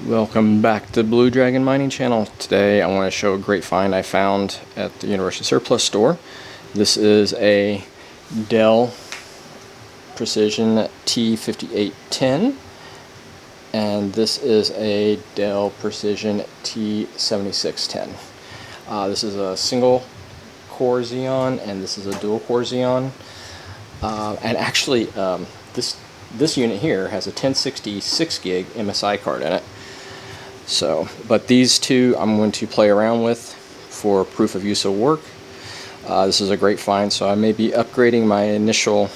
Welcome back to Blue Dragon Mining Channel. Today I want to show a great find I found at the University Surplus store. This is a Dell Precision T5810 and this is a Dell Precision T7610. This is a single core Xeon and this is a dual core Xeon. And actually this unit here has a 1066 gig MSI card in it. So, but these two I'm going to play around with for proof of use of work. This is a great find, so I may be upgrading my initial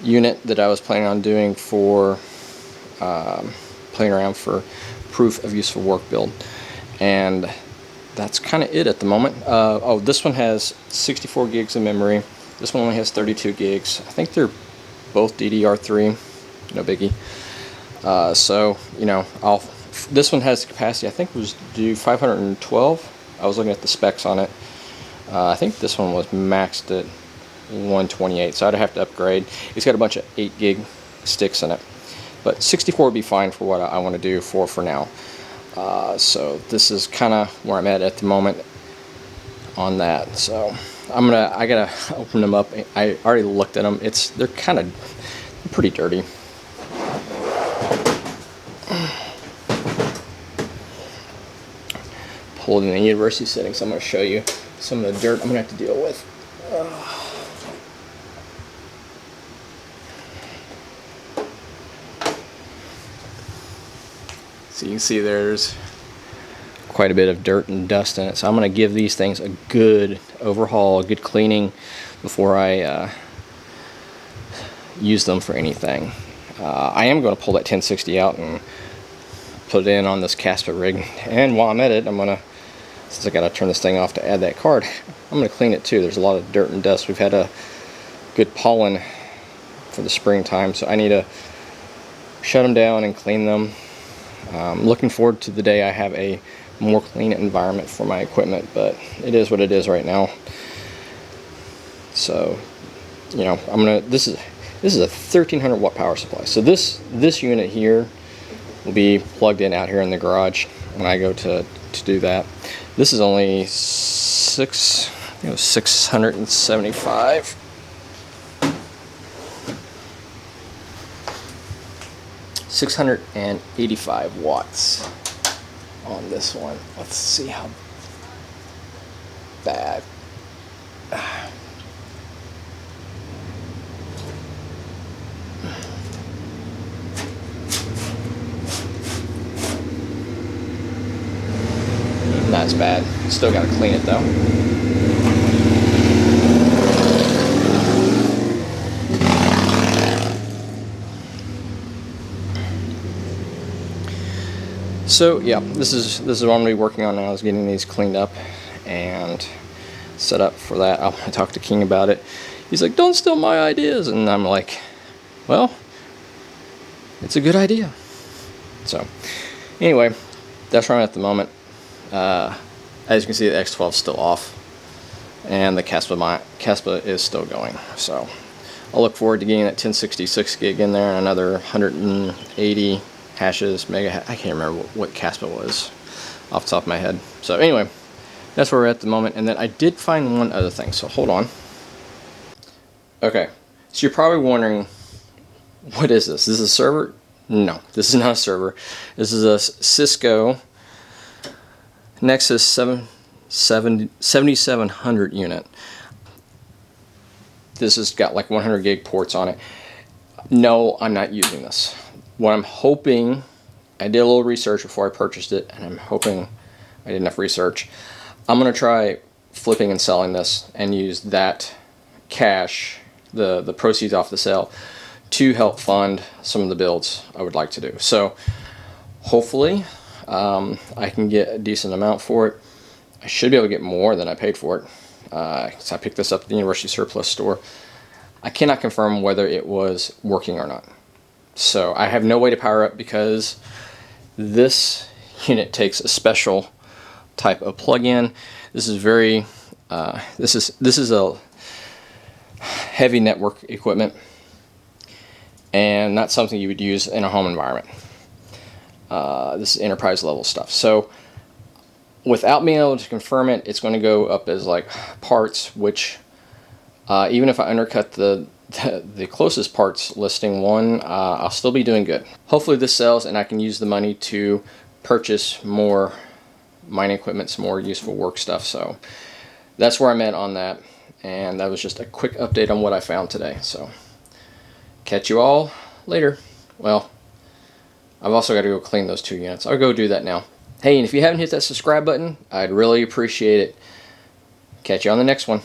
unit that I was planning on doing for playing around for proof of useful work build. And that's kind of it at the moment. Oh, this one has 64 gigs of memory. This one only has 32 gigs. I think they're both DDR3, no biggie. So, you know, this one has capacity, I think it was due 512. I was looking at the specs on it. I think this one was maxed at 128, so I'd have to upgrade. It's got a bunch of 8 gig sticks in it. But 64 would be fine for what I want to do for now. So this is kind of where I'm at the moment on that. So I gotta open them up. I already looked at them. They're kind of pretty dirty. Pulled in the university setting, so I'm going to show you some of the dirt I'm going to have to deal with. So you can see there's quite a bit of dirt and dust in it, so I'm going to give these things a good overhaul, a good cleaning before I use them for anything. I am going to pull that 1060 out and put it in on this Casper rig, and while I'm at it, I'm going to, since I got to turn this thing off to add that card, I'm going to clean it too. There's a lot of dirt and dust. We've had a good pollen for the springtime, so I need to shut them down and clean them. Looking forward to the day I have a more clean environment for my equipment, but it is what it is right now. So, you know, this is a 1300 watt power supply. So this unit here will be plugged in out here in the garage when I go to do that. This is only 675. $685 watts on this one. Let's see how bad. Not as bad. Still got to clean it though. So yeah, this is what I'm gonna be working on now, is getting these cleaned up and set up for that. I talked to King about it. He's like, "Don't steal my ideas," and I'm like, "Well, it's a good idea." So anyway, that's where I'm at the moment. As you can see, the X12 is still off, and the Caspa is still going. So I'll look forward to getting that 1066 gig in there and another 180 hashes, mega. I can't remember what Caspa was off the top of my head. So anyway, that's where we're at the moment. And then I did find one other thing. So hold on. Okay, so you're probably wondering, what is this? Is this a server? No, this is not a server. This is a Cisco Nexus 7700 unit. This has got like 100 gig ports on it. No, I'm not using this. What I'm hoping, I did a little research before I purchased it, and I'm hoping I did enough research. I'm going to try flipping and selling this and use that cash, the proceeds off the sale, to help fund some of the builds I would like to do. So hopefully I can get a decent amount for it. I should be able to get more than I paid for it. So I picked this up at the University Surplus store. I cannot confirm whether it was working or not. So I have no way to power up because this unit takes a special type of plug-in. This is very this is a heavy network equipment and not something you would use in a home environment. This is enterprise level stuff. So without being able to confirm it, it's going to go up as like parts, which even if I undercut the closest parts listing one, I'll still be doing good. Hopefully this sells and I can use the money to purchase more mining equipment, some more useful work stuff. So that's where I'm at on that, and that was just a quick update on what I found today. So catch you all later. Well, I've also got to go clean those 2 units. I'll go do that now. Hey, and if you haven't hit that subscribe button, I'd really appreciate it. Catch you on the next one.